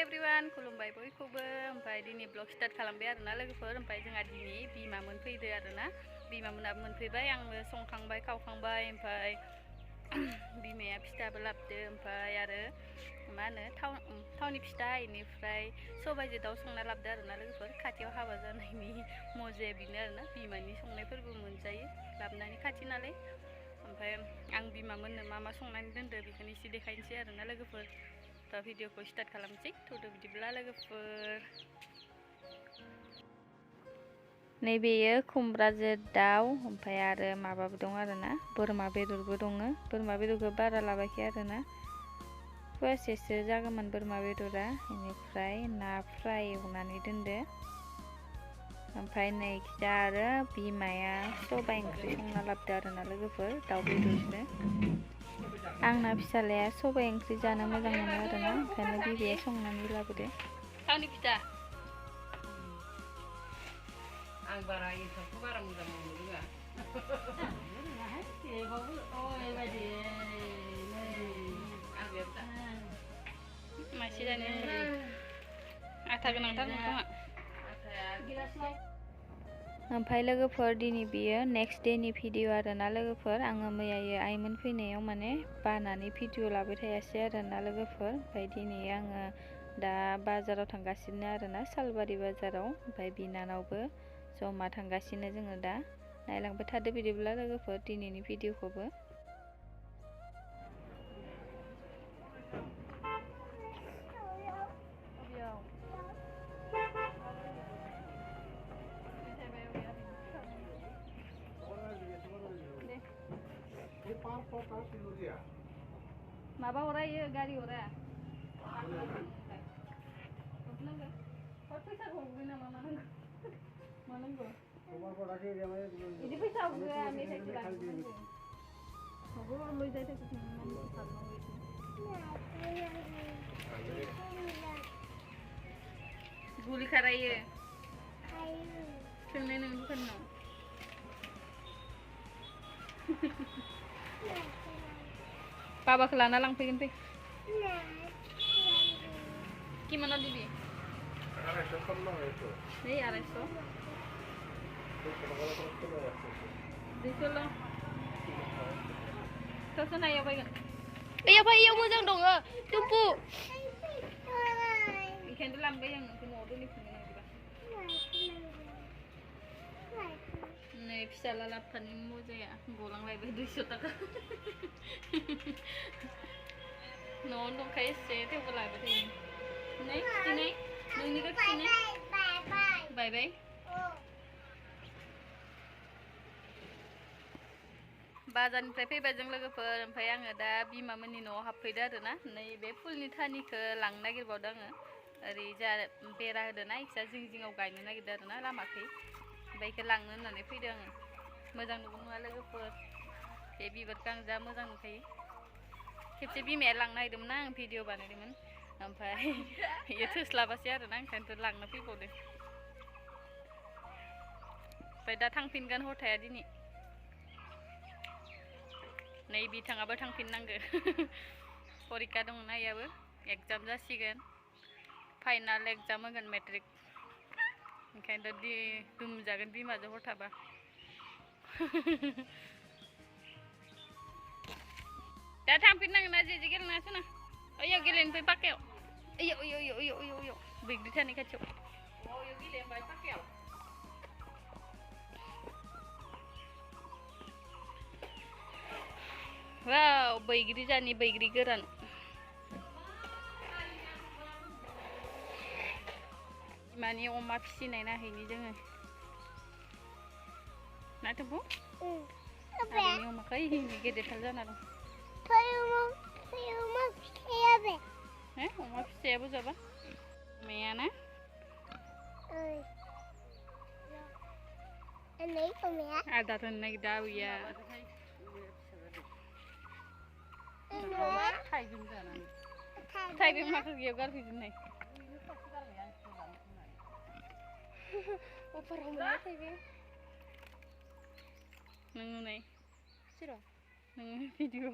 Everyone खुलुमबाय बयखौबो ओमफ्राय दिनै ब्लग स्टार्ट खालामबाय आरोना लोगोफोर ओमफ्राय जोंहा दिनै बिमा मोनफैदो आरोना बिमामोनाबो मोनफैबाय आंबो संखांबाय खावखांबाय ओमफ्राय बिमाया फिथाबो लाबोदो ओमफ्राय आरो मा होनो थावनि फिथा इनिफ्राय सबाइजों दाउ संना लाबोदो आरोना लोगोफोर खाथियाव हाबा जानायनि मजाया बेनो आरोना बिमानि संनायफोरबो मोनजायो लाबोनानै खाथि नालाय ओमफ्राय आं बिमामोननो मा संनानै दोनदो बेखौनो एसे देखायनोसै आरोना लोगोफोर दा भिडिअखौ स्टार्ट खालामसै थ'दो बिदिब्ला लोगोफोर नैबेयो खुमब्राजों दाउ ओमफ्राय आरो माबाबो दं आरोना बोरमा बेदरबो दङ बोरमा बेदरखौ बारा लाबाखै आरोना फुवासेसो जागौमोन बोरमा बेदरा बेनिफ्राय ना फ्राय एवनानै दोनदो ओमफ्राय नैखिजा आरो बिमाया सबाइ ओंख्रि संना लाबोदो आरोना लोगोफोर दाउ बेदरजों आंना फिसालाया सबाइ ओंख्रि जानो मोजां मोनो आरोना ओंखायनो बिबैया संनानै लाबोदो थावनि फिथा आं बारा एन्थाबखौ बारा मोजां मोनो रोङा मासे जानो आथा गोनांथार नोंथाङा ओमफ्राय लोगोफोर दिनै बियो नेक्स्ट डेनि भिडिअ आरोना लोगोफोर आङो मैयायो आइमोन फैनायाव माने बानानै भिडिअ लाबाय थायासै आरोना लोगोफोर ओमफ्राय दिनै आङो दा बाजाराव थांगासिनो आरोना सालबारि बाजाराव ओमफ्राय बिनानावबो जमा थांगासिनो जोङो दा नायलांबाय थादो बिदिब्ला लोगोफोर दिनैनि भिडिअखौबो माबा हरा इयो गारि हरा फैसा हरगोन नामा मा नांगौ बिदि फैसा हरगोन मेथाइसो लांनांगौ हगो लय जाय थाखो गुलि खारायो सोंनाय नों दुखानाव बाबाखौ लाना लांफैगोन फै किमानाव दिबि नै 250 200 थौसो नायाव बायगोन ओयाव फै इयाव मोजां दङ टुम्पु बेखायनो लांबाय आं नोंखौ न'आव दोनफिनगोन नै फिसाला लाबोफानि मजाया गलांलायबाय 200 थाखा न'आवनो दंखायो एसे थेवबो लायबाय थायो नै फिथिनाय नोंनिखौ फिथिनाय बाय बाजारनिफ्राय फैबाय जों लोगोफोर ओमफ्राय आङो दा बिमामोननि न'आव हाबफैदो आरोना नैबे फुलनि थानिखौ लांनो नागिरबावदों आङो ओरै जा बेरा होदोना इसा जिङाव गायनो नागिरदों आरोना लामाखै ओमफ्राय बेखौ लांनो होननानै फैदों आङो मोजां नुगौ नङा लोगोफोर बे बिबारखौ आं जा मोजां नुखायो खेबसे बिमाया लांनो नागिरदोंमोन आं भिडिअ बानायदोंमोन ओमफ्राय बेयो थोस्लाबासै आरोना ओंखायनोथ' लांनो फैबावदों ओमफ्राय दा थांफिनगोन हर थाया दिनै नै बिथाङाबो थांफिननांगो परिखा दंना इयाबो एग्जाम जासिगोन फाइनाल एग्जाम होगोन मेट्रिक ओंखायनोथ' दुमजागोन बिमाजों हर थाबा दा थांफिननांगोन ना जे गेलेनाङासो ना ओइयाव गेलेनोफै पाक्कायाव ओइयाव बैग्रि थानाय खाथियाव ओइयाव गेलेनोफाय पाक्कायाव वाव बैग्रि जानि बैग्रि गोरान माने अमा फिसिनाय नाहैनि जोङो ना टुम्पु आबैनि अमाखौ गेदेरथार जाना दं अमा फिसायाबो जाबा अमाया ना आदार होनो नागिरदों आबैया थाइबें माखौ गैयाव गारफैजोबनाय नों नुनाय नों video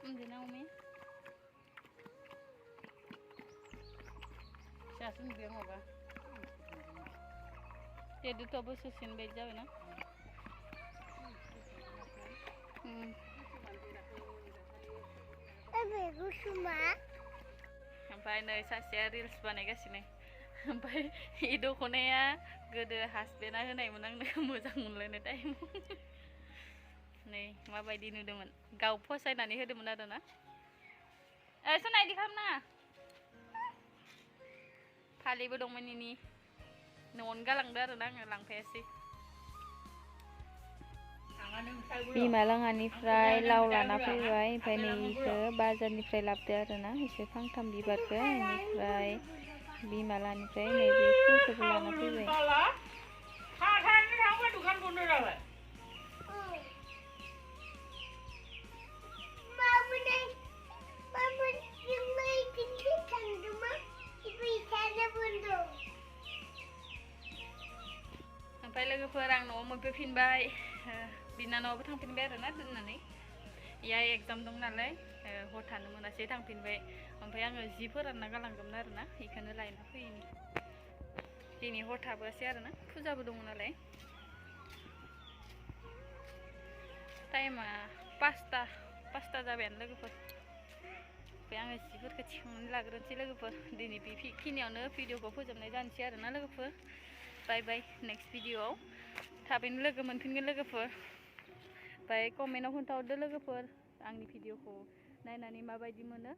Angkw me. Siasun biar ngoga. Jadi tu apa susun beja na? Aku cuma. Sampai nih saya reels बानायगासिनो. Sampai dokona goदो husband होनाय मोन आंनो मोजां मोनलायनाय टाइम. नै माबायदि नुदोंमोन गाव फसायनानै होदोंमोन आरोना. सोना इदि खालामनाङा. फालिबो दंमोन इनि न'आवनो गालांदो आरोना आङो लांफायासै. बिमा लाङानिफ्राय लाव लाना फैबाय ओमफ्राय नै इखो बाजारनिफ्राय लाबोदो आरोना एसे फांथाम बिबारखौ इनिफ्राय बिमा लानिफ्राय नैबे फुलखौबो लाना फैबाय. ओमफ्राय लोगोफोर आं न'आव मोनफैफिनबाय बिनानावाबो थांफिनबाय आरोना दोननानै इया एग्जाम दं नालाय हर थानो मोनासै थांफिनबाय ओमफ्राय आङो जि फोरानना गालांदोंमोन आरोना इखौनो लायना फैनि दिनै हर थाबोआसै आरोना फुजाबो दङ नालाय टाइमा 5ता जाबायानो लोगोफोर ओमफ्राय आङो जिफोरखौ थिखांनानै लाग्रोनोसै लोगोफोर दिनै बेखिनियावनो भिडिअखौ फोजोबनाय जानोसै आरोना लोगोफोर. बाय बाय नेक्स्ट भिडिअआव थाबैनो लोगो मोनफिनगोन लोगोफोर. ओमफ्राय कमेन्टआव खोन्थाहरदो लोगोफोर आंनि भिडिअखौ नायनानै माबायदि मोनो.